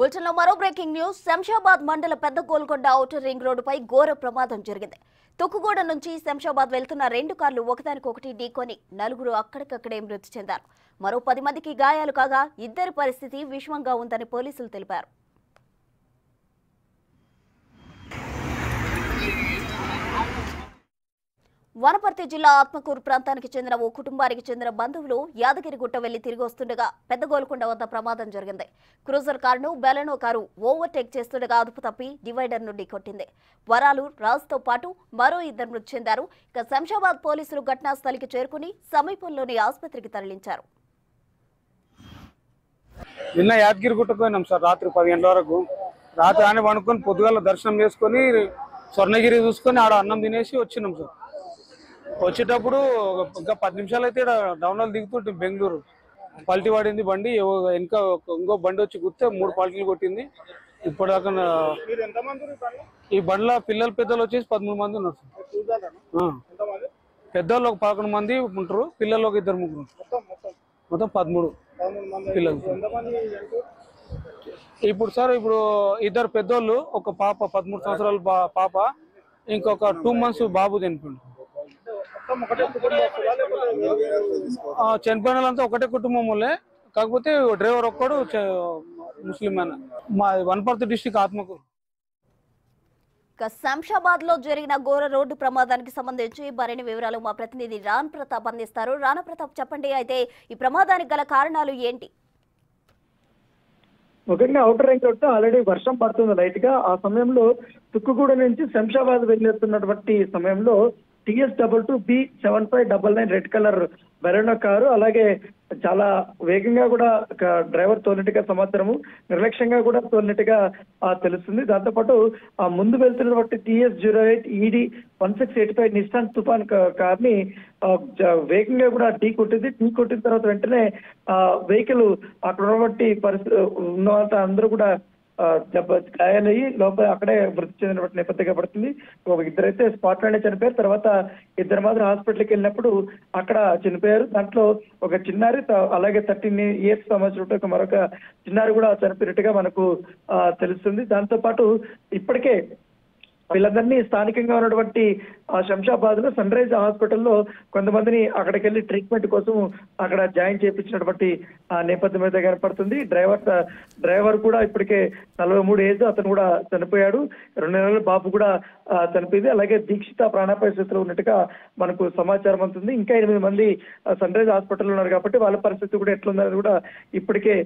బులెటిన్లో మరో breaking news. Shamshabad మండల పెద్ద గోల్కొండ ఔటర్ రింగ్ రోడ్డుపై ఘోర ప్రమాదం జరిగింది. తుక్కుగూడ నుంచి శంషాబాద్ వెళ్తున్న 2 కార్లు ఒకదానికొకటి ఢీకొని 4 అక్కడికక్కడే మృతి చెందారు. మరో 10 మందికి గాయాలు కాగా ఇద్దరి పరిస్థితి విషమంగా ఉందని పోలీసులు తెలిపారు. వనపర్తి జిల్లా ఆత్మకూరు ప్రాంతానికి చెందిన ఓ కుటుంబానికి చెందిన బంధువులు యాదగిరిగుట్ట వెళ్లి తిరిగి వస్తుండగా పెద్ద గోల్కొండ వద్ద ప్రమాదం జరిగింది. క్రూజర్ కారును బెలెనో కారు ఓవర్టేక్ చేస్తుండగా అదుపు తప్పి డివైడర్ నుండి కొట్టింది. వరాలు రాజుతో పాటు మరో 2 మృతి చెందారు. ఇక శంషాబాద్ పోలీసులు ఘటనా స్థలికి చేరుకుని సమీపంలోని ఆసుపత్రికి తరలించారు. నిన్న యాదగిరిగుట్టకు పోయినాం సార్. రాత్రి 10 గంటల వరకు. రాత్రి ఆయన పండుకొని పొద్దుగాల దర్శనం చేసుకుని స్వర్ణగిరి చూసుకొని ఆడ అన్నం తినేసి వచ్చినాం సార్. వచ్చేటప్పుడు ఇంకా 10 నిమిషాలు అయితే డౌన్లో దిగుతుంటే బెంగళూరు పల్టీ పడింది బండి. ఇంకా ఇంకో బండి వచ్చి గుర్తే 3 పల్టీలు కొట్టింది. ఇప్పటిదాకా ఈ బండిలో పిల్లలు పెద్దలు వచ్చేసి 13 మంది ఉన్నారు సార్. పెద్దవాళ్ళు ఒక 11 మంది ఉంటారు, పిల్లలు ఒక 2 ముగ్గురు, మొత్తం 13 పిల్లలు. ఇప్పుడు సార్ ఇప్పుడు 2 పెద్దోళ్ళు, ఒక పాప 13 సంవత్సరాల పాప, ఇంకొక 2 months బాబు చనిపోయింది. చనిపోయిన వాళ్ళంతా ఒకటే కుటుంబం వాళ్ళే, కాకపోతే డ్రైవర్ ఒక్కడు ముస్లిం ఆయన. మా వనపర్తి డిస్టిక్ ఆత్మకూరు. శంషాబాద్ లో జరిగిన ఘోర రోడ్డు ప్రమాదానికి సంబంధించి మరిన్ని వివరాలు మా ప్రతినిధి రాన్ ప్రతాప్ అందిస్తారు. రానా ప్రతాప్, చెప్పండి, అయితే ఈ ప్రమాదానికి గల కారణాలు ఏంటి? ముఖ్యంగా ఔటర్ రింగ్ రోడ్ ఆల్రెడీ వర్షం పడుతుంది లైట్ గా. ఆ సమయంలో తుక్కుగూడ నుంచి శంషాబాద్ వెళ్ళేస్తున్నటువంటి సమయంలో TS22B7599 red colour Baleno car, అలాగే చాలా వేగంగా కూడా డ్రైవర్ తోలినట్టుగా సమాచారము, నిర్లక్ష్యంగా కూడా తోలినట్టుగా తెలుస్తుంది. దాంతోపాటు ఆ ముందు వెళ్తున్నటువంటి TS08ED1685 నిస్సాన్ తుఫాన్ కార్ని వేగంగా కూడా ఢీ కొట్టిన తర్వాత వెంటనే వెహికల్ అక్కడ ఉన్నటువంటి ఉన్న వాళ్ళ అందరూ కూడా గాయాలయ్యి లోపల అక్కడే మృతి చెందినటువంటి నేపథ్యంగా పడుతుంది. ఒక 2 అయితే స్పాట్ లోనే చనిపోయారు. తర్వాత 2 మాత్రం హాస్పిటల్కి వెళ్ళినప్పుడు అక్కడ చనిపోయారు. దాంట్లో ఒక చిన్నారి, అలాగే 13 years సంవత్సరం మరొక చిన్నారి కూడా చనిపోయినట్టుగా మనకు తెలుస్తుంది. దాంతో పాటు ఇప్పటికే వీళ్ళందరినీ స్థానికంగా ఉన్నటువంటి శంషాబాద్ లో సన్ రైజ్ హాస్పిటల్లో కొంతమందిని అక్కడికి వెళ్ళి ట్రీట్మెంట్ కోసం అక్కడ జాయిన్ చేయించినటువంటి నేపథ్యం అయితే కనపడుతుంది. డ్రైవర్ కూడా ఇప్పటికే 43 ఏజ్, అతను కూడా చనిపోయాడు. 2 నెలల బాబు కూడా చనిపోయింది. అలాగే దీక్షిత ప్రాణాపాయ స్థితిలో ఉన్నట్టుగా మనకు సమాచారం అందుతుంది. ఇంకా 8 మంది సన్ రైజ్ హాస్పిటల్లో ఉన్నారు కాబట్టి వాళ్ళ పరిస్థితి కూడా ఎట్లుందనేది కూడా ఇప్పటికే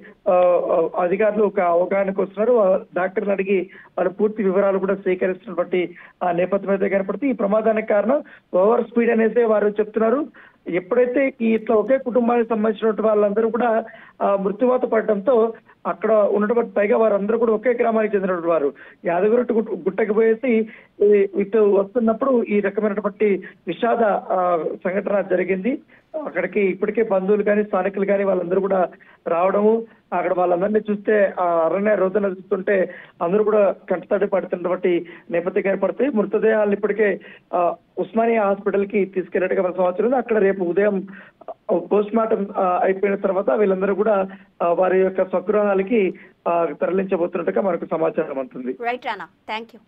అధికారులు ఒక అవగాహనకు వస్తున్నారు. డాక్టర్ని అడిగి వాళ్ళ పూర్తి వివరాలు కూడా సేకరిస్తున్నటువంటి నేపథ్యం అయితే కనపడుతుంది. ఈ ప్రమాదానికి కారణం ఓవర్ స్పీడ్ అనేసి వారు చెప్తున్నారు. ఎప్పుడైతే ఇట్లా ఒకే కుటుంబానికి సంబంధించినటువంటి వాళ్ళందరూ కూడా మృత్యువాత పడడంతో అక్కడ ఉన్నటువంటి, పైగా వారందరూ కూడా ఒకే గ్రామానికి చెందినటువంటి వారు, యాదగిరి గుట్టకి పోయేసి ఇటు వస్తున్నప్పుడు ఈ రకమైనటువంటి విషాద సంఘటన జరిగింది. అక్కడికి ఇప్పటికే బంధువులు కానీ స్థానికులు కానీ వాళ్ళందరూ కూడా రావడము, అక్కడ వాళ్ళందరినీ చూస్తే ఆ అరణ్య రోజున చూస్తుంటే అందరూ కూడా కంటతడి పడుతున్నటువంటి నేపథ్యం ఏర్పడుతుంది. మృతదేహాలను ఇప్పటికే ఉస్మానియా హాస్పిటల్ కి తీసుకెళ్లినట్టుగా మన సమాచారం. అక్కడ రేపు ఉదయం పోస్ట్ మార్టం అయిపోయిన తర్వాత వీళ్ళందరూ కూడా వారి యొక్క స్వగృహాలకి తరలించబోతున్నట్టుగా మనకు సమాచారం అందుతుంది. Right Rana, thank you.